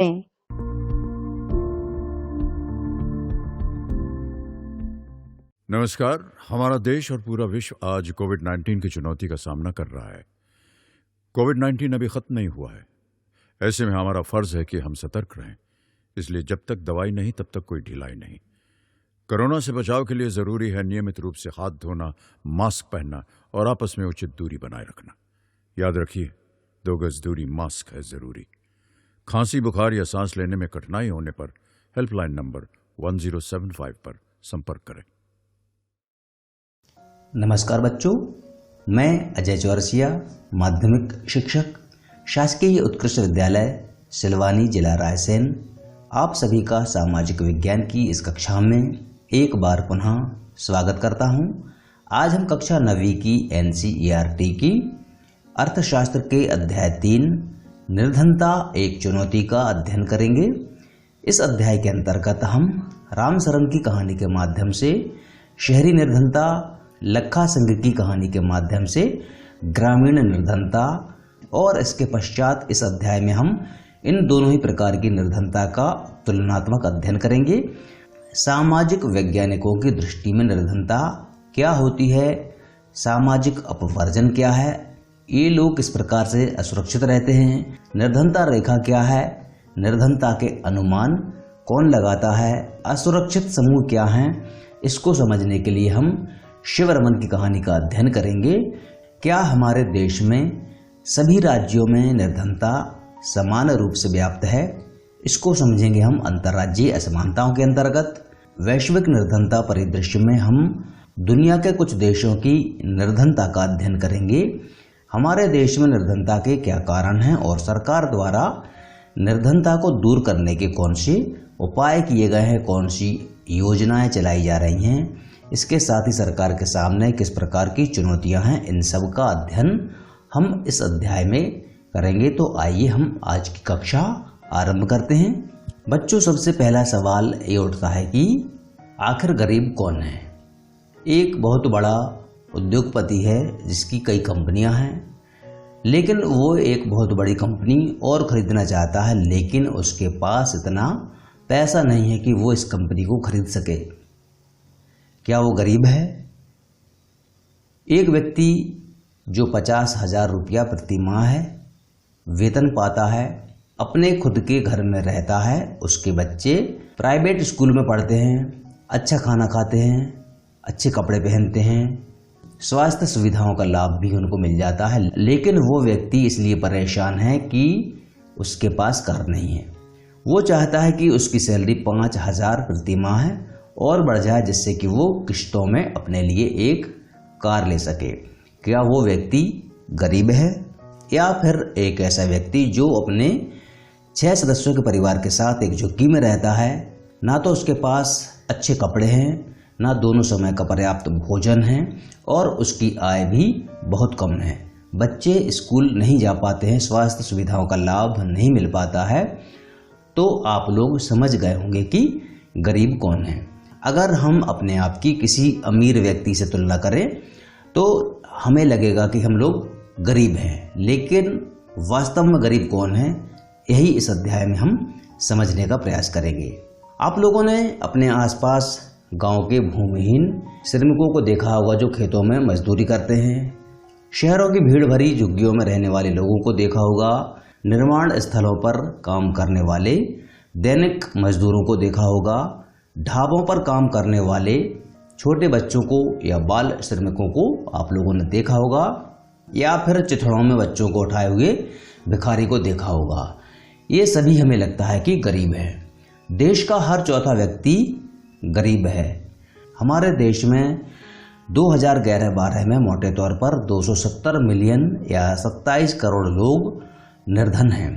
हैं। नमस्कार। हमारा देश और पूरा विश्व आज कोविड-19 की चुनौती का सामना कर रहा है। कोविड-19 अभी खत्म नहीं हुआ है। ऐसे में हमारा फर्ज है कि हम सतर्क रहें। इसलिए जब तक दवाई नहीं तब तक कोई ढिलाई नहीं। कोरोना से बचाव के लिए जरूरी है नियमित रूप से हाथ धोना, मास्क पहनना और आपस में उचित दूरी बनाए रखना। याद रखिए, 2 गज दूरी, मास्क है जरूरी। खांसी, बुखार या सांस लेने में कठिनाई होने पर हेल्पलाइन नंबर 1075 पर संपर्क करें। नमस्कार बच्चों, मैं अजय चौरसिया, माध्यमिक शिक्षक, शासकीय उत्कृष्ट विद्यालय सिलवानी, जिला रायसेन, आप सभी का सामाजिक विज्ञान की इस कक्षा में एक बार पुनः स्वागत करता हूं। आज हम कक्षा 9वीं की NCERT की अर्थशास्त्र के अध्याय 3 निर्धनता एक चुनौती का अध्ययन करेंगे। इस अध्याय के अंतर्गत हम राम सरन की कहानी के माध्यम से शहरी निर्धनता, लखा सिंह की कहानी के माध्यम से ग्रामीण निर्धनता और इसके पश्चात इस अध्याय में हम इन दोनों ही प्रकार की निर्धनता का तुलनात्मक अध्ययन करेंगे। सामाजिक वैज्ञानिकों की दृष्टि में निर्धनता क्या होती है, सामाजिक अपवर्जन क्या है, ये लोग किस प्रकार से असुरक्षित रहते हैं, निर्धनता रेखा क्या है, निर्धनता के अनुमान कौन लगाता है, असुरक्षित समूह क्या हैं, इसको समझने के लिए हम शिवरमन की कहानी का अध्ययन करेंगे। क्या हमारे देश में सभी राज्यों में निर्धनता समान रूप से व्याप्त है, इसको समझेंगे हम अंतर्राज्यीय असमानताओं के अंतर्गत। वैश्विक निर्धनता परिदृश्य में हम दुनिया के कुछ देशों की निर्धनता का अध्ययन करेंगे। हमारे देश में निर्धनता के क्या कारण हैं और सरकार द्वारा निर्धनता को दूर करने के कौन से उपाय किए गए हैं, कौन सी योजनाएं चलाई जा रही हैं, इसके साथ ही सरकार के सामने किस प्रकार की चुनौतियां हैं, इन सब का अध्ययन हम इस अध्याय में करेंगे। तो आइए हम आज की कक्षा आरंभ करते हैं। बच्चों, सबसे पहला सवाल ये उठता है कि आखिर गरीब कौन है। एक बहुत बड़ा उद्योगपति है जिसकी कई कंपनियां हैं, लेकिन वो एक बहुत बड़ी कंपनी और खरीदना चाहता है, लेकिन उसके पास इतना पैसा नहीं है कि वो इस कंपनी को खरीद सके। क्या वो गरीब है? एक व्यक्ति जो 50,000 रुपया प्रति माह है वेतन पाता है, अपने खुद के घर में रहता है, उसके बच्चे प्राइवेट स्कूल में पढ़ते हैं, अच्छा खाना खाते हैं, अच्छे कपड़े पहनते हैं, स्वास्थ्य सुविधाओं का लाभ भी उनको मिल जाता है, लेकिन वो व्यक्ति इसलिए परेशान है कि उसके पास कार नहीं है। वो चाहता है कि उसकी सैलरी 5,000 प्रति माह है और बढ़ जाए, जिससे कि वो किश्तों में अपने लिए एक कार ले सके। क्या वो व्यक्ति गरीब है? या फिर एक ऐसा व्यक्ति जो अपने 6 सदस्यों के परिवार के साथ एक झुग्गी में रहता है, ना तो उसके पास अच्छे कपड़े हैं, ना दोनों समय का पर्याप्त भोजन है और उसकी आय भी बहुत कम है, बच्चे स्कूल नहीं जा पाते हैं, स्वास्थ्य सुविधाओं का लाभ नहीं मिल पाता है, तो आप लोग समझ गए होंगे कि गरीब कौन है। अगर हम अपने आप की किसी अमीर व्यक्ति से तुलना करें तो हमें लगेगा कि हम लोग गरीब हैं, लेकिन वास्तव में गरीब कौन है, यही इस अध्याय में हम समझने का प्रयास करेंगे। आप लोगों ने अपने आसपास गांव के भूमिहीन श्रमिकों को देखा होगा जो खेतों में मजदूरी करते हैं। शहरों की भीड़ भरी झुग्गियों में रहने वाले लोगों को देखा होगा, निर्माण स्थलों पर काम करने वाले दैनिक मजदूरों को देखा होगा, ढाबों पर काम करने वाले छोटे बच्चों को या बाल श्रमिकों को आप लोगों ने देखा होगा, या फिर चिथड़ों में बच्चों को उठाए हुए भिखारी को देखा होगा। ये सभी हमें लगता है कि गरीब है। देश का हर चौथा व्यक्ति गरीब है। हमारे देश में 2011-12 में मोटे तौर पर 270 मिलियन या 27 करोड़ लोग निर्धन हैं।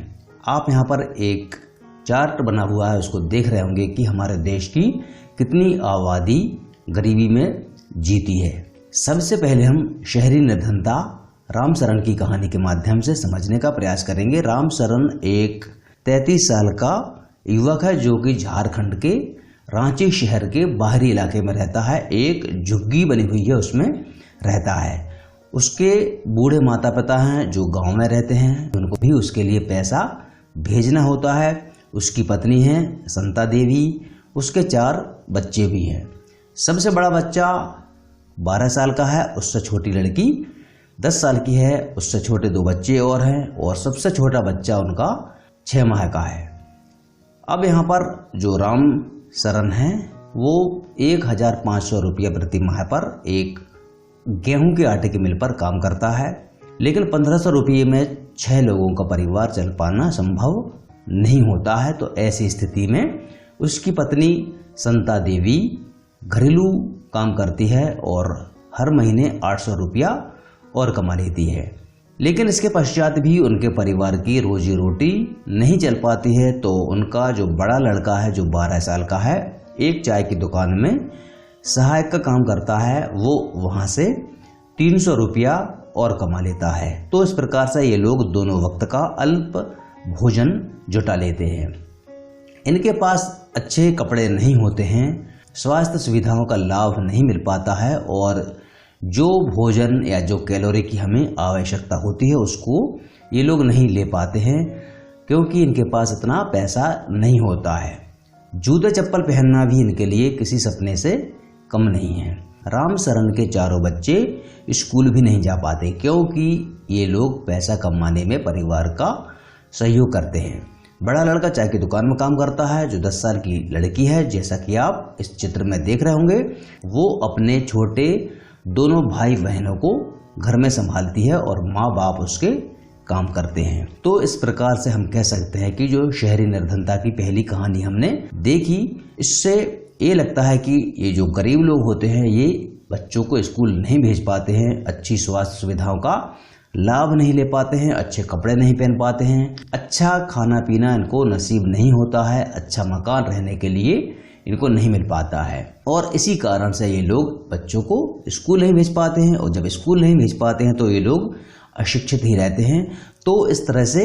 आप यहाँ पर एक चार्ट बना हुआ है, उसको देख रहे होंगे कि हमारे देश की कितनी आबादी गरीबी में जीती है। सबसे पहले हम शहरी निर्धनता राम सरन की कहानी के माध्यम से समझने का प्रयास करेंगे। राम सरन एक 33 साल का युवक है जो कि झारखंड के रांची शहर के बाहरी इलाके में रहता है। एक झुग्गी बनी हुई है, उसमें रहता है। उसके बूढ़े माता पिता हैं जो गांव में रहते हैं, उनको भी उसके लिए पैसा भेजना होता है उसकी पत्नी है संता देवी, उसके 4 बच्चे भी हैं। सबसे बड़ा बच्चा 12 साल का है, उससे छोटी लड़की 10 साल की है, उससे छोटे 2 बच्चे और हैं, और सबसे छोटा बच्चा उनका 6 माह का है। अब यहाँ पर जो राम शरण है वो 1500 रुपया प्रति माह पर एक गेहूं के आटे की मिल पर काम करता है, लेकिन 1500 रुपये में 6 लोगों का परिवार चल पाना संभव नहीं होता है। तो ऐसी स्थिति में उसकी पत्नी संता देवी घरेलू काम करती है और हर महीने 800 रुपया और कमा लेती है, लेकिन इसके पश्चात भी उनके परिवार की रोजी रोटी नहीं चल पाती है। तो उनका जो बड़ा लड़का है जो 12 साल का है, एक चाय की दुकान में सहायक का काम करता है, वो वहां से 300 रुपया और कमा लेता है। तो इस प्रकार से ये लोग दोनों वक्त का अल्प भोजन जुटा लेते हैं। इनके पास अच्छे कपड़े नहीं होते हैं, स्वास्थ्य सुविधाओं का लाभ नहीं मिल पाता है, और जो भोजन या जो कैलोरी की हमें आवश्यकता होती है उसको ये लोग नहीं ले पाते हैं, क्योंकि इनके पास इतना पैसा नहीं होता है। जूते चप्पल पहनना भी इनके लिए किसी सपने से कम नहीं है। राम शरण के 4 बच्चे स्कूल भी नहीं जा पाते, क्योंकि ये लोग पैसा कमाने में परिवार का सहयोग करते हैं। बड़ा लड़का चाय की दुकान में काम करता है, जो 10 साल की लड़की है, जैसा कि आप इस चित्र में देख रहे होंगे, वो अपने छोटे दोनों भाई बहनों को घर में संभालती है और माँ बाप उसके काम करते हैं। तो इस प्रकार से हम कह सकते हैं कि जो शहरी निर्धनता की पहली कहानी हमने देखी, इससे ये लगता है कि ये जो गरीब लोग होते हैं ये बच्चों को स्कूल नहीं भेज पाते हैं, अच्छी स्वास्थ्य सुविधाओं का लाभ नहीं ले पाते हैं, अच्छे कपड़े नहीं पहन पाते हैं, अच्छा खाना पीना इनको नसीब नहीं होता है, अच्छा मकान रहने के लिए इनको नहीं मिल पाता है, और इसी कारण से ये लोग बच्चों को स्कूल नहीं भेज पाते हैं, और जब स्कूल नहीं भेज पाते हैं तो ये लोग अशिक्षित ही रहते हैं। तो इस तरह से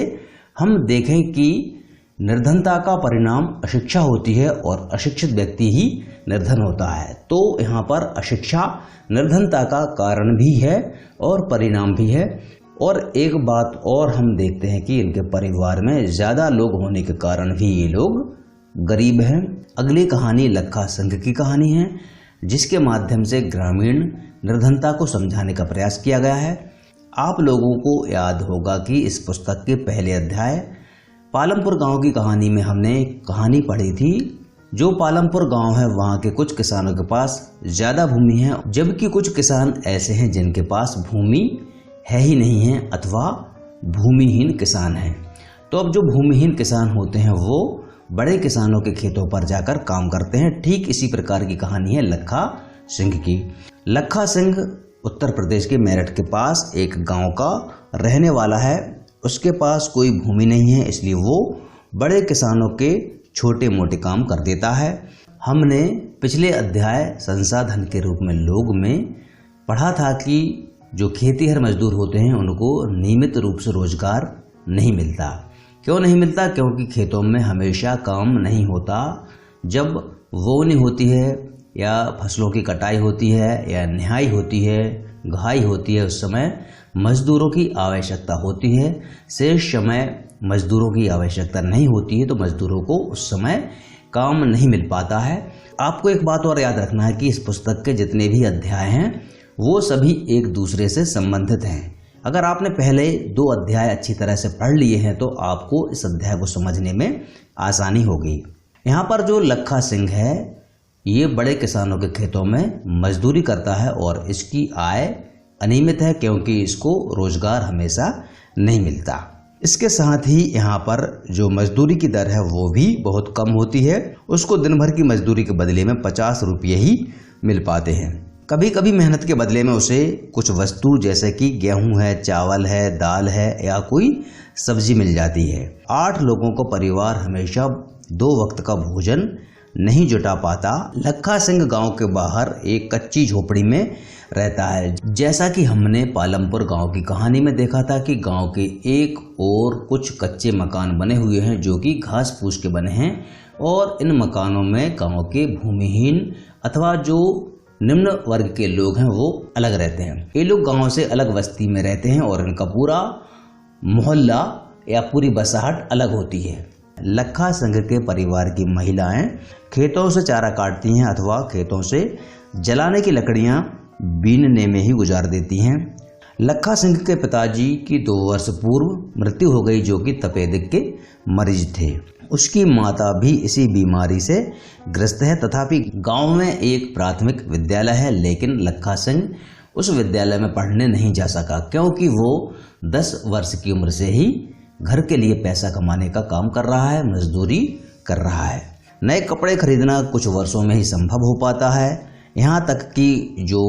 हम देखें कि निर्धनता का परिणाम अशिक्षा होती है, और अशिक्षित व्यक्ति ही निर्धन होता है। तो यहाँ पर अशिक्षा निर्धनता का कारण भी है और परिणाम भी है। और एक बात और हम देखते हैं कि इनके परिवार में ज़्यादा लोग होने के कारण भी ये लोग गरीब हैं। अगली कहानी लखा सिंह की कहानी है, जिसके माध्यम से ग्रामीण निर्धनता को समझाने का प्रयास किया गया है। आप लोगों को याद होगा कि इस पुस्तक के पहले अध्याय पालमपुर गांव की कहानी में हमने कहानी पढ़ी थी। जो पालमपुर गांव है वहां के कुछ किसानों के पास ज़्यादा भूमि है, जबकि कुछ किसान ऐसे हैं जिनके पास भूमि है ही नहीं है अथवा भूमिहीन किसान हैं। तो अब जो भूमिहीन किसान होते हैं वो बड़े किसानों के खेतों पर जाकर काम करते हैं। ठीक इसी प्रकार की कहानी है लखा सिंह की। लखा सिंह उत्तर प्रदेश के मेरठ के पास एक गांव का रहने वाला है। उसके पास कोई भूमि नहीं है, इसलिए वो बड़े किसानों के छोटे मोटे काम कर देता है। हमने पिछले अध्याय संसाधन के रूप में लोग में पढ़ा था कि जो खेतीहर मजदूर होते हैं उनको नियमित रूप से रोजगार नहीं मिलता। क्यों नहीं मिलता? क्योंकि खेतों में हमेशा काम नहीं होता। जब बोनी होती है या फसलों की कटाई होती है या निहाई होती है, घाई होती है, उस समय मजदूरों की आवश्यकता होती है। शेष समय मजदूरों की आवश्यकता नहीं होती है, तो मजदूरों को उस समय काम नहीं मिल पाता है। आपको एक बात और याद रखना है कि इस पुस्तक के जितने भी अध्याय हैं वो सभी एक दूसरे से संबंधित हैं। अगर आपने पहले 2 अध्याय अच्छी तरह से पढ़ लिए हैं तो आपको इस अध्याय को समझने में आसानी होगी। यहाँ पर जो लखा सिंह है ये बड़े किसानों के खेतों में मजदूरी करता है और इसकी आय अनियमित है, क्योंकि इसको रोजगार हमेशा नहीं मिलता। इसके साथ ही यहाँ पर जो मजदूरी की दर है वो भी बहुत कम होती है। उसको दिन भर की मजदूरी के बदले में 50 रुपये ही मिल पाते हैं। कभी कभी मेहनत के बदले में उसे कुछ वस्तु जैसे कि गेहूं है, चावल है, दाल है या कोई सब्जी मिल जाती है। 8 लोगों को परिवार हमेशा 2 वक्त का भोजन नहीं जुटा पाता। लखा सिंह गांव के बाहर एक कच्ची झोपड़ी में रहता है। जैसा कि हमने पालमपुर गांव की कहानी में देखा था कि गांव के एक और कुछ कच्चे मकान बने हुए हैं जो कि घास फूस के बने हैं, और इन मकानों में गांव के भूमिहीन अथवा जो निम्न वर्ग के लोग हैं वो अलग रहते हैं। ये लोग गांव से अलग बस्ती में रहते हैं और इनका पूरा मोहल्ला या पूरी बसाहट अलग होती है। लखा संघ के परिवार की महिलाएं खेतों से चारा काटती हैं अथवा खेतों से जलाने की लकड़ियां बीनने में ही गुजार देती हैं। लखा सिंह के पिताजी की 2 वर्ष पूर्व मृत्यु हो गई, जो कि तपेदिक के मरीज थे। उसकी माता भी इसी बीमारी से ग्रस्त है। तथापि गांव में एक प्राथमिक विद्यालय है, लेकिन लखा सिंह उस विद्यालय में पढ़ने नहीं जा सका, क्योंकि वो 10 वर्ष की उम्र से ही घर के लिए पैसा कमाने का काम कर रहा है, मजदूरी कर रहा है। नए कपड़े खरीदना कुछ वर्षों में ही संभव हो पाता है। यहाँ तक कि जो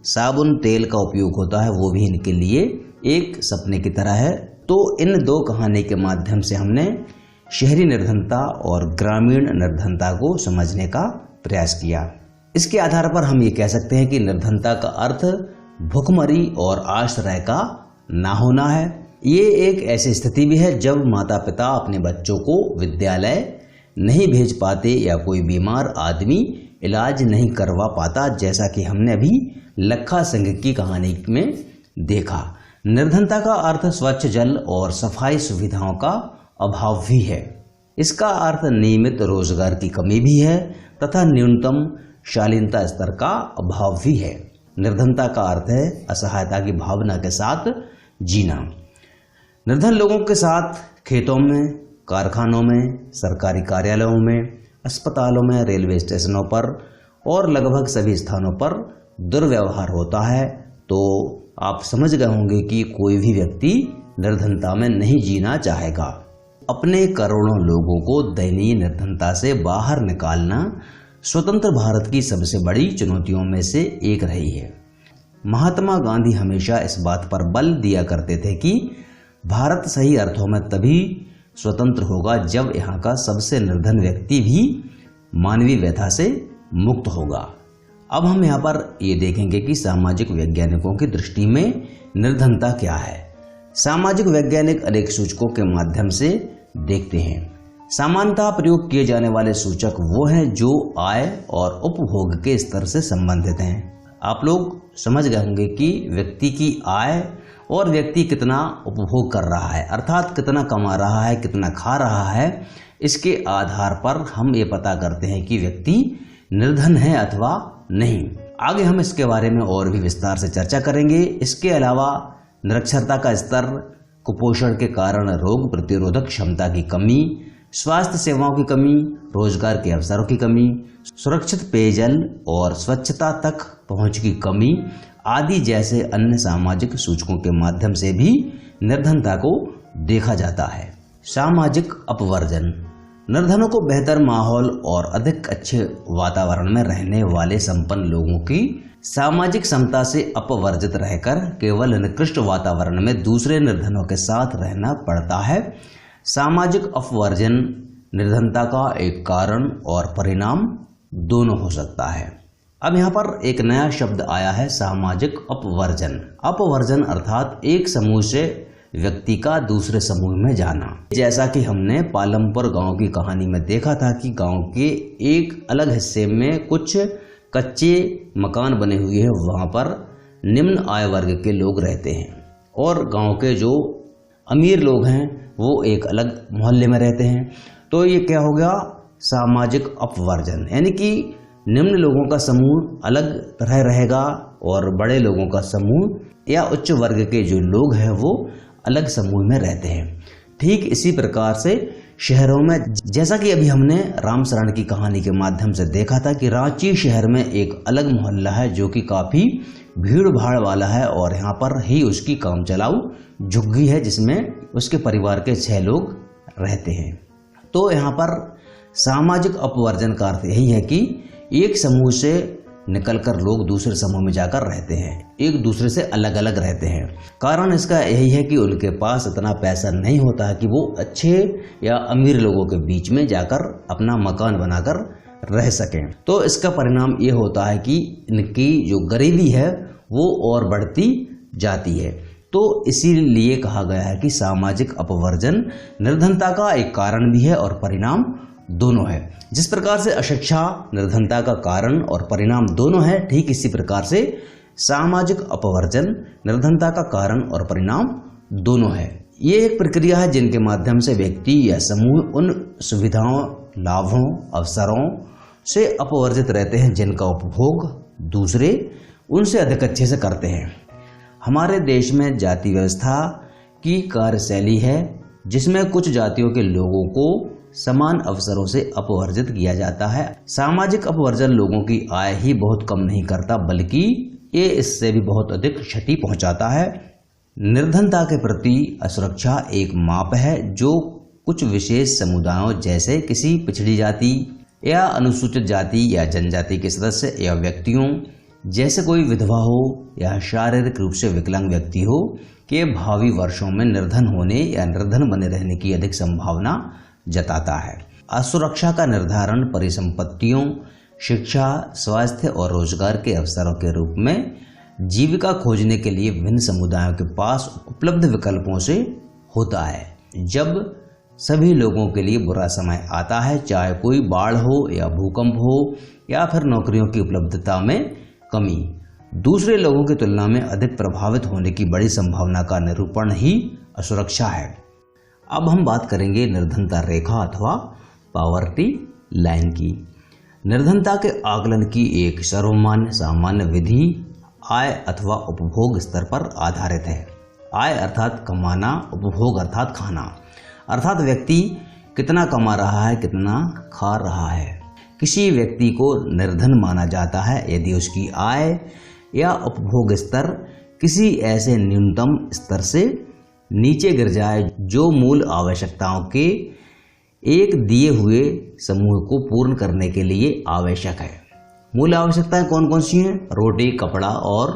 साबुन तेल का उपयोग होता है वो भी इनके लिए एक सपने की तरह है। तो इन 2 कहानी के माध्यम से हमने शहरी निर्धनता और ग्रामीण निर्धनता को समझने का प्रयास किया। इसके आधार पर हम ये कह सकते हैं कि निर्धनता का अर्थ भुखमरी और आश्रय का ना होना है। ये एक ऐसी स्थिति भी है जब माता पिता अपने बच्चों को विद्यालय नहीं भेज पाते या कोई बीमार आदमी इलाज नहीं करवा पाता, जैसा कि हमने अभी लखा सिंह की कहानी में देखा। निर्धनता का अर्थ स्वच्छ जल और सफाई सुविधाओं का अभाव भी है। इसका अर्थ नियमित रोजगार की कमी भी है तथा न्यूनतम शालीनता स्तर का अभाव भी है। निर्धनता का अर्थ है असहायता की भावना के साथ जीना। निर्धन लोगों के साथ खेतों में, कारखानों में, सरकारी कार्यालयों में, अस्पतालों में, रेलवे स्टेशनों पर और लगभग सभी स्थानों पर दुर्व्यवहार होता है। तो आप समझ गए होंगे कि कोई भी व्यक्ति निर्धनता में नहीं जीना चाहेगा। अपने करोड़ों लोगों को दयनीय निर्धनता से बाहर निकालना स्वतंत्र भारत की सबसे बड़ी चुनौतियों में से एक रही है। महात्मा गांधी हमेशा इस बात पर बल दिया करते थे कि भारत सही अर्थों में तभी स्वतंत्र होगा जब यहाँ का सबसे निर्धन व्यक्ति भी मानवीय व्यथा से मुक्त होगा। अब हम यहाँ पर ये देखेंगे कि सामाजिक वैज्ञानिकों की दृष्टि में निर्धनता क्या है। सामाजिक वैज्ञानिक अनेक सूचकों के माध्यम से देखते हैं। सामान्यतः प्रयोग किए जाने वाले सूचक वो हैं जो आय और उपभोग के स्तर से संबंधित हैं। आप लोग समझ गए होंगे कि व्यक्ति की आय और व्यक्ति कितना उपभोग कर रहा है, अर्थात कितना कमा रहा है, कितना खा रहा है, इसके आधार पर हम ये पता करते हैं कि व्यक्ति निर्धन है अथवा नहीं। आगे हम इसके बारे में और भी विस्तार से चर्चा करेंगे। इसके अलावा निरक्षरता का स्तर, कुपोषण के कारण रोग प्रतिरोधक क्षमता की कमी, स्वास्थ्य सेवाओं की कमी, रोजगार के अवसरों की कमी, सुरक्षित पेयजल और स्वच्छता तक पहुंच की कमी आदि जैसे अन्य सामाजिक सूचकों के माध्यम से भी निर्धनता को देखा जाता है। सामाजिक अपवर्जन। निर्धनों को बेहतर माहौल और अधिक अच्छे वातावरण में रहने वाले संपन्न लोगों की सामाजिक क्षमता से अपवर्जित रहकर केवल निकृष्ट वातावरण में दूसरे निर्धनों के साथ रहना पड़ता है। सामाजिक अपवर्जन निर्धनता का एक कारण और परिणाम दोनों हो सकता है। अब यहाँ पर एक नया शब्द आया है, सामाजिक अपवर्जन। अपवर्जन अर्थात एक समूह से व्यक्ति का दूसरे समूह में जाना। जैसा कि हमने पालमपुर गांव की कहानी में देखा था कि गांव के एक अलग हिस्से में कुछ कच्चे मकान बने हुए हैं, वहां पर निम्न आय वर्ग के लोग रहते हैं और गांव के जो अमीर लोग हैं वो एक अलग मोहल्ले में रहते हैं। तो ये क्या हो गया, सामाजिक अपवर्जन, यानी कि निम्न लोगों का समूह अलग तरह रहेगा और बड़े लोगों का समूह या उच्च वर्ग के जो लोग हैं वो अलग समूह में रहते हैं। ठीक इसी प्रकार से शहरों में, जैसा कि अभी हमने राम शरण की कहानी के माध्यम से देखा था कि रांची शहर में एक अलग मोहल्ला है जो कि काफी भीड़ भाड़ वाला है और यहाँ पर ही उसकी काम चलाऊ झुग्गी है जिसमें उसके परिवार के 6 लोग रहते हैं। तो यहाँ पर सामाजिक अपवर्जन का अर्थ यही है कि एक समूह से निकलकर लोग दूसरे समूह में जाकर रहते हैं, एक दूसरे से अलग अलग रहते हैं। कारण इसका यही है कि उनके पास इतना पैसा नहीं होता है कि वो अच्छे या अमीर लोगों के बीच में जाकर अपना मकान बनाकर रह सकें। तो इसका परिणाम ये होता है कि इनकी जो गरीबी है वो और बढ़ती जाती है। तो इसीलिए कहा गया है कि सामाजिक अपवर्जन निर्धनता का एक कारण भी है और परिणाम दोनों है। जिस प्रकार से अशिक्षा निर्धनता का कारण और परिणाम दोनों है, ठीक इसी प्रकार से सामाजिक अपवर्जन निर्धनता का कारण और परिणाम दोनों है। ये एक प्रक्रिया है जिनके माध्यम से व्यक्ति या समूह उन सुविधाओं, लाभों, अवसरों से अपवर्जित रहते हैं जिनका उपभोग दूसरे उनसे अधिक अच्छे से करते हैं। हमारे देश में जाति व्यवस्था की कार्यशैली है जिसमें कुछ जातियों के लोगों को समान अवसरों से अपवर्जित किया जाता है। सामाजिक अपवर्जन लोगों की आय ही बहुत कम नहीं करता, बल्कि ये इससे भी बहुत अधिक क्षति पहुंचाता है। निर्धनता के प्रति असुरक्षा एक माप है जो कुछ विशेष समुदायों जैसे किसी पिछड़ी जाति या अनुसूचित जाति या जनजाति के सदस्य या व्यक्तियों जैसे कोई विधवा हो या शारीरिक रूप से विकलांग व्यक्ति हो के भावी वर्षों में निर्धन होने या निर्धन बने रहने की अधिक संभावना जताता है। असुरक्षा का निर्धारण परिसंपत्तियों, शिक्षा, स्वास्थ्य और रोजगार के अवसरों के रूप में जीविका खोजने के लिए विभिन्न समुदायों के पास उपलब्ध विकल्पों से होता है। जब सभी लोगों के लिए बुरा समय आता है, चाहे कोई बाढ़ हो या भूकंप हो या फिर नौकरियों की उपलब्धता में कमी, दूसरे लोगों की तुलना में अधिक प्रभावित होने की बड़ी संभावना का निरूपण ही असुरक्षा है। अब हम बात करेंगे निर्धनता रेखा अथवा पॉवर्टी लाइन की। निर्धनता के आकलन की एक सर्वमान्य सामान्य विधि आय अथवा उपभोग स्तर पर आधारित है। आय अर्थात कमाना, उपभोग अर्थात खाना, अर्थात व्यक्ति कितना कमा रहा है, कितना खा रहा है। किसी व्यक्ति को निर्धन माना जाता है यदि उसकी आय या उपभोग स्तर किसी ऐसे न्यूनतम स्तर से नीचे गिर जाए जो मूल आवश्यकताओं के एक दिए हुए समूह को पूर्ण करने के लिए आवश्यक है। मूल आवश्यकताएं कौन कौन सी हैं? रोटी, कपड़ा और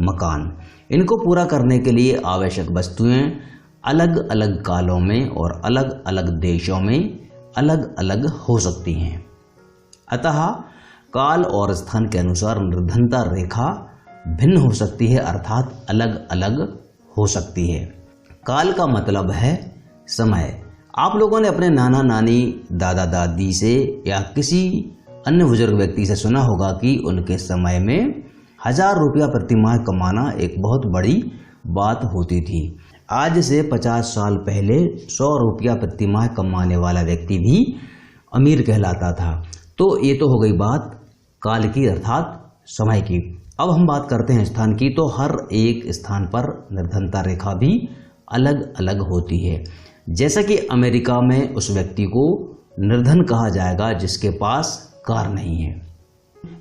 मकान। इनको पूरा करने के लिए आवश्यक वस्तुएं अलग अलग कालों में और अलग अलग देशों में अलग अलग हो सकती हैं। अतः काल और स्थान के अनुसार निर्धनता रेखा भिन्न हो सकती है, अर्थात अलग अलग हो सकती है। काल का मतलब है समय। आप लोगों ने अपने नाना नानी, दादा दादी से या किसी अन्य बुजुर्ग व्यक्ति से सुना होगा कि उनके समय में 1000 रुपया प्रतिमाह कमाना एक बहुत बड़ी बात होती थी। आज से 50 साल पहले 100 रुपया प्रतिमाह कमाने वाला व्यक्ति भी अमीर कहलाता था। तो ये तो हो गई बात काल की अर्थात समय की। अब हम बात करते हैं स्थान की। तो हर एक स्थान पर निर्धनता रेखा भी अलग अलग होती है। जैसा कि अमेरिका में उस व्यक्ति को निर्धन कहा जाएगा जिसके पास कार नहीं है,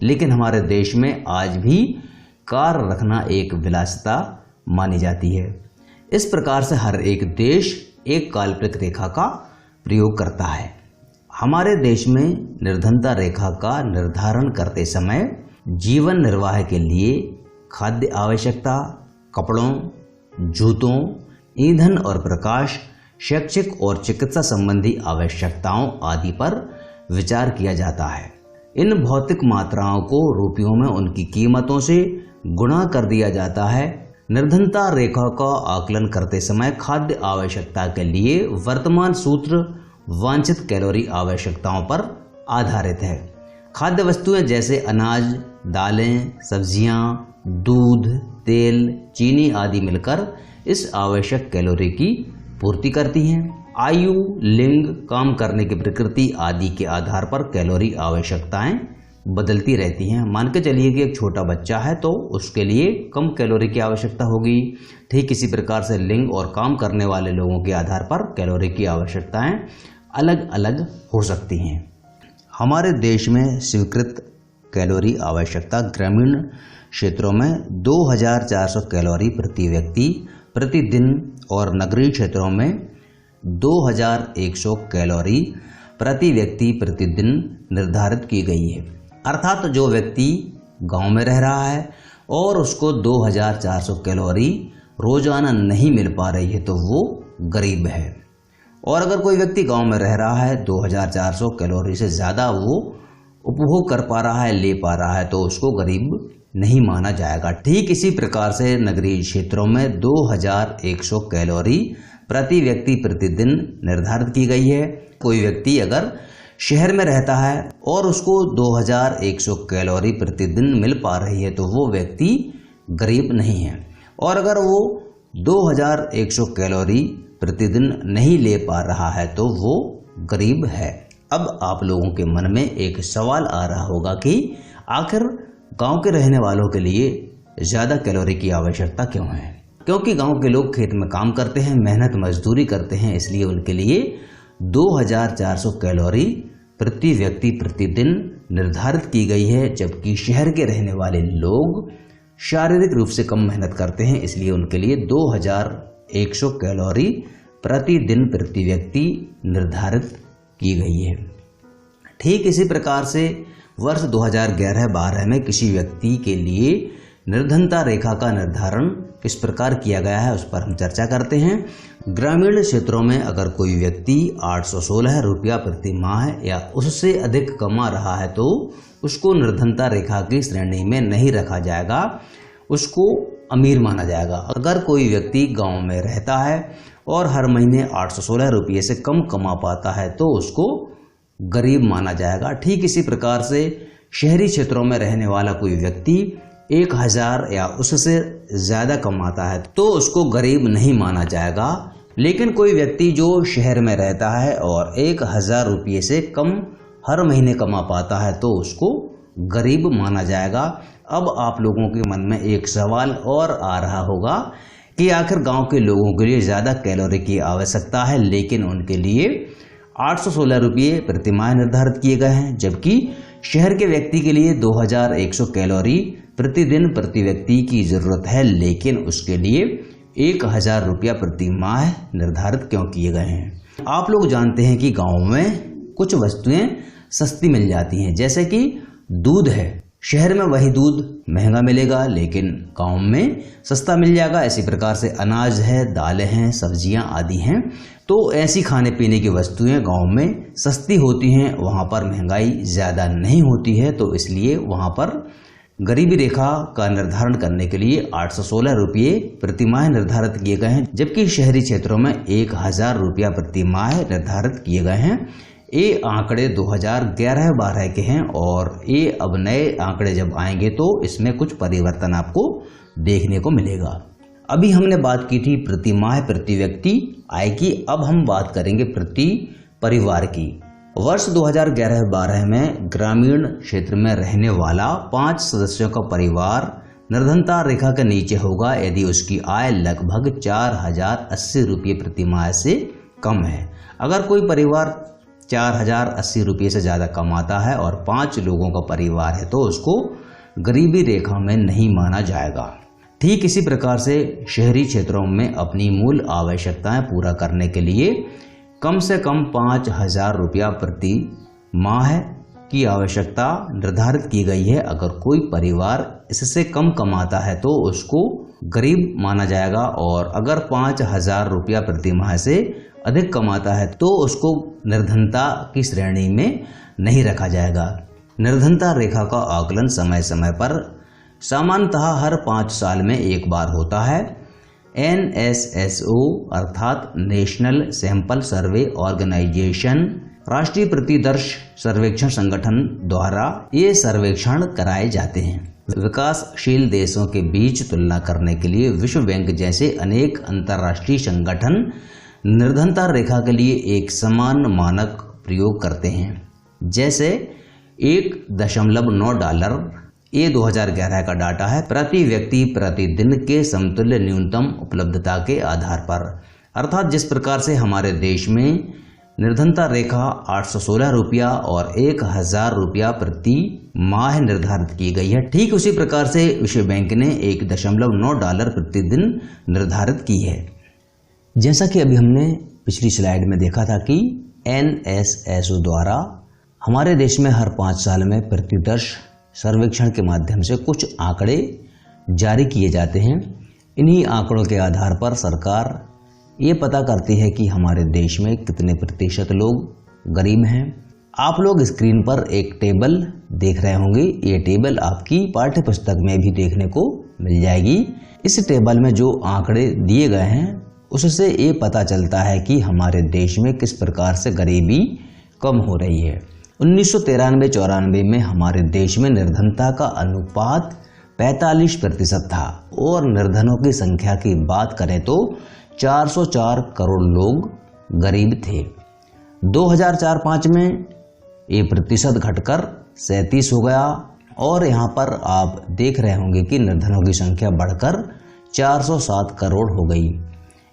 लेकिन हमारे देश में आज भी कार रखना एक विलासिता मानी जाती है। इस प्रकार से हर एक देश एक काल्पनिक रेखा का प्रयोग करता है। हमारे देश में निर्धनता रेखा का निर्धारण करते समय जीवन निर्वाह के लिए खाद्य आवश्यकता, कपड़ों, जूतों, ईंधन और प्रकाश, शैक्षिक और चिकित्सा संबंधी आवश्यकताओं आदि पर विचार किया जाता है। इन भौतिक मात्राओं को रुपयों में उनकी कीमतों से गुणा कर दिया जाता है। निर्धनता रेखा का आकलन करते समय खाद्य आवश्यकता के लिए वर्तमान सूत्र वांछित कैलोरी आवश्यकताओं पर आधारित है। खाद्य वस्तुएं जैसे अनाज, दालें, सब्जियां, दूध, तेल, चीनी आदि मिलकर इस आवश्यक कैलोरी की पूर्ति करती हैं। आयु, लिंग, काम करने की प्रकृति आदि के आधार पर कैलोरी आवश्यकताएं बदलती रहती हैं। मान के चलिए कि एक छोटा बच्चा है तो उसके लिए कम कैलोरी की आवश्यकता होगी। ठीक इसी प्रकार से लिंग और काम करने वाले लोगों के आधार पर कैलोरी की आवश्यकताएं अलग अलग हो सकती हैं। हमारे देश में स्वीकृत कैलोरी आवश्यकता ग्रामीण क्षेत्रों में 2400 कैलोरी प्रति व्यक्ति प्रतिदिन और नगरीय क्षेत्रों में 2100 कैलोरी प्रति व्यक्ति प्रतिदिन निर्धारित की गई है। अर्थात जो व्यक्ति गांव में रह रहा है और उसको 2400 कैलोरी रोजाना नहीं मिल पा रही है तो वो गरीब है। और अगर कोई व्यक्ति गांव में रह रहा है 2400 कैलोरी से ज़्यादा वो उपभोग कर पा रहा है, ले पा रहा है, तो उसको गरीब नहीं माना जाएगा। ठीक इसी प्रकार से नगरीय क्षेत्रों में 2100 कैलोरी प्रति व्यक्ति प्रतिदिन निर्धारित की गई है। कोई व्यक्ति अगर शहर में रहता है और उसको 2100 कैलोरी प्रतिदिन मिल पा रही है तो वो व्यक्ति गरीब नहीं है। और अगर वो 2100 कैलोरी प्रतिदिन नहीं ले पा रहा है तो वो गरीब है। अब आप लोगों के मन में एक सवाल आ रहा होगा कि आखिर गांव के रहने वालों के लिए ज़्यादा कैलोरी की आवश्यकता क्यों है? क्योंकि गांव के लोग खेत में काम करते हैं, मेहनत मजदूरी करते हैं, इसलिए उनके लिए 2400 कैलोरी प्रति व्यक्ति प्रतिदिन निर्धारित की गई है। जबकि शहर के रहने वाले लोग शारीरिक रूप से कम मेहनत करते हैं, इसलिए उनके लिए 2100 कैलोरी प्रतिदिन प्रति व्यक्ति निर्धारित की गई है। ठीक इसी प्रकार से वर्ष 2011-12 में किसी व्यक्ति के लिए निर्धनता रेखा का निर्धारण किस प्रकार किया गया है उस पर हम चर्चा करते हैं। ग्रामीण क्षेत्रों में अगर कोई व्यक्ति 816 रुपया प्रति माह या उससे अधिक कमा रहा है तो उसको निर्धनता रेखा की श्रेणी में नहीं रखा जाएगा, उसको अमीर माना जाएगा। अगर कोई व्यक्ति गांव में रहता है और हर महीने 816 रुपये से कम कमा पाता है तो उसको गरीब माना जाएगा। ठीक इसी प्रकार से शहरी क्षेत्रों में रहने वाला कोई व्यक्ति 1000 या उससे ज़्यादा कमाता है तो उसको गरीब नहीं माना जाएगा। लेकिन कोई व्यक्ति जो शहर में रहता है और 1000 रुपये से कम हर महीने कमा पाता है तो उसको गरीब माना जाएगा। अब आप लोगों के मन में एक सवाल और आ रहा होगा कि आखिर गांव के लोगों के लिए ज़्यादा कैलोरी की आवश्यकता है, लेकिन उनके लिए 816 रुपये प्रति माह निर्धारित किए गए हैं, जबकि शहर के व्यक्ति के लिए 2100 कैलोरी प्रतिदिन प्रति व्यक्ति की ज़रूरत है, लेकिन उसके लिए 1000 रुपया प्रति माह निर्धारित क्यों किए गए हैं? आप लोग जानते हैं कि गाँव में कुछ वस्तुएं सस्ती मिल जाती हैं, जैसे कि दूध है। शहर में वही दूध महंगा मिलेगा लेकिन गांव में सस्ता मिल जाएगा। इसी प्रकार से अनाज है, दालें हैं, सब्जियां आदि हैं। तो ऐसी खाने पीने की वस्तुएं गांव में सस्ती होती हैं, वहां पर महंगाई ज़्यादा नहीं होती है, तो इसलिए वहां पर गरीबी रेखा का निर्धारण करने के लिए 816 रुपये प्रति माह निर्धारित किए गए हैं, जबकि शहरी क्षेत्रों में 1000 रुपया प्रति माह निर्धारित किए गए हैं। ये आंकड़े 2011-12 के हैं और ये अब नए आंकड़े जब आएंगे तो इसमें कुछ परिवर्तन आपको देखने को मिलेगा। अभी हमने बात की थी प्रति माह प्रति व्यक्ति आय की, अब हम बात करेंगे प्रति परिवार की। वर्ष 2011-12 में ग्रामीण क्षेत्र में रहने वाला 5 सदस्यों का परिवार निर्धनता रेखा के नीचे होगा यदि उसकी आय लगभग 4080 रुपये प्रति माह से कम है। अगर कोई परिवार 4080 रुपये से ज़्यादा कमाता है और 5 लोगों का परिवार है तो उसको गरीबी रेखा में नहीं माना जाएगा। ठीक इसी प्रकार से शहरी क्षेत्रों में अपनी मूल आवश्यकताएं पूरा करने के लिए कम से कम 5000 रुपया प्रति माह की आवश्यकता निर्धारित की गई है। अगर कोई परिवार इससे कम कमाता है तो उसको गरीब माना जाएगा और अगर 5000 रुपया प्रति माह से अधिक कमाता है तो उसको निर्धनता की श्रेणी में नहीं रखा जाएगा। निर्धनता रेखा का आकलन समय समय पर सामान्यतः हर 5 साल में एक बार होता है। NSSO अर्थात नेशनल सैंपल सर्वे ऑर्गेनाइजेशन राष्ट्रीय प्रतिदर्श सर्वेक्षण संगठन द्वारा ये सर्वेक्षण कराए जाते हैं। विकासशील देशों के बीच तुलना करने के लिए विश्व बैंक जैसे अनेक अंतर्राष्ट्रीय संगठन निर्धनता रेखा के लिए एक समान मानक प्रयोग करते हैं, जैसे $1.9 ये 2011 का डाटा है प्रति व्यक्ति प्रतिदिन के समतुल्य न्यूनतम उपलब्धता के आधार पर। अर्थात जिस प्रकार से हमारे देश में निर्धनता रेखा 816 रुपया और 1000 रुपया प्रति माह निर्धारित की गई है, ठीक उसी प्रकार से विश्व बैंक ने $1.9 प्रतिदिन निर्धारित की है। जैसा कि अभी हमने पिछली स्लाइड में देखा था कि NSSO द्वारा हमारे देश में हर 5 साल में प्रतिदर्श सर्वेक्षण के माध्यम से कुछ आंकड़े जारी किए जाते हैं। इन्हीं आंकड़ों के आधार पर सरकार ये पता करती है कि हमारे देश में कितने प्रतिशत लोग गरीब हैं। आप लोग स्क्रीन पर एक टेबल देख रहे होंगे, ये टेबल आपकी पाठ्य पुस्तक में भी देखने को मिल जाएगी। इस टेबल में जो आंकड़े दिए गए हैं उससे ये पता चलता है कि हमारे देश में किस प्रकार से गरीबी कम हो रही है। 1993-94 में हमारे देश में निर्धनता का अनुपात 45% था और निर्धनों की संख्या की बात करें तो 404 करोड़ लोग गरीब थे। 2004-05 में ये प्रतिशत घटकर 37 हो गया और यहाँ पर आप देख रहे होंगे कि निर्धनों की संख्या बढ़कर 407 करोड़ हो गई।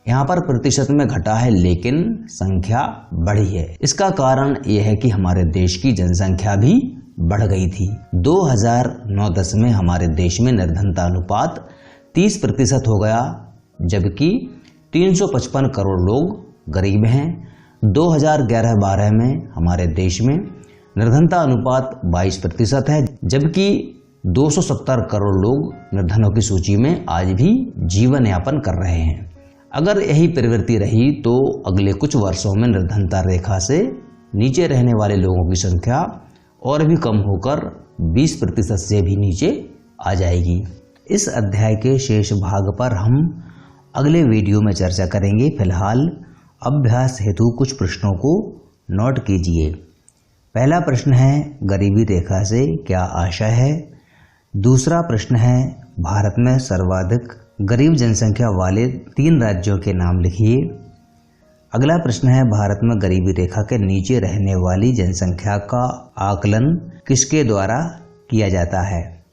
यहाँ पर प्रतिशत में घटा है लेकिन संख्या बढ़ी है। इसका कारण यह है कि हमारे देश की जनसंख्या भी बढ़ गई थी। 2009-10 में हमारे देश में निर्धनता अनुपात 30% हो गया, जबकि 355 करोड़ लोग गरीब हैं। 2011-12 में हमारे देश में निर्धनता अनुपात 22% है, जबकि 270 करोड़ लोग निर्धनों की सूची में आज भी जीवन यापन कर रहे हैं। अगर यही प्रवृत्ति रही तो अगले कुछ वर्षों में निर्धनता रेखा से नीचे रहने वाले लोगों की संख्या और भी कम होकर 20% से भी नीचे आ जाएगी। इस अध्याय के शेष भाग पर हम अगले वीडियो में चर्चा करेंगे। फिलहाल अभ्यास हेतु कुछ प्रश्नों को नोट कीजिए। पहला प्रश्न है, गरीबी रेखा से क्या आशय है। दूसरा प्रश्न है, भारत में सर्वाधिक गरीब जनसंख्या वाले 3 राज्यों के नाम लिखिए। अगला प्रश्न है, भारत में गरीबी रेखा के नीचे रहने वाली जनसंख्या का आकलन किसके द्वारा किया जाता है।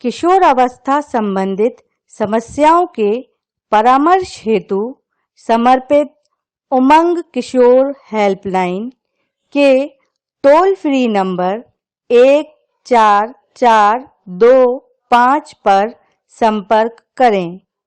किशोर अवस्था संबंधित समस्याओं के परामर्श हेतु समर्पित उमंग किशोर हेल्पलाइन के टोल फ्री नंबर 144225 पर संपर्क करें।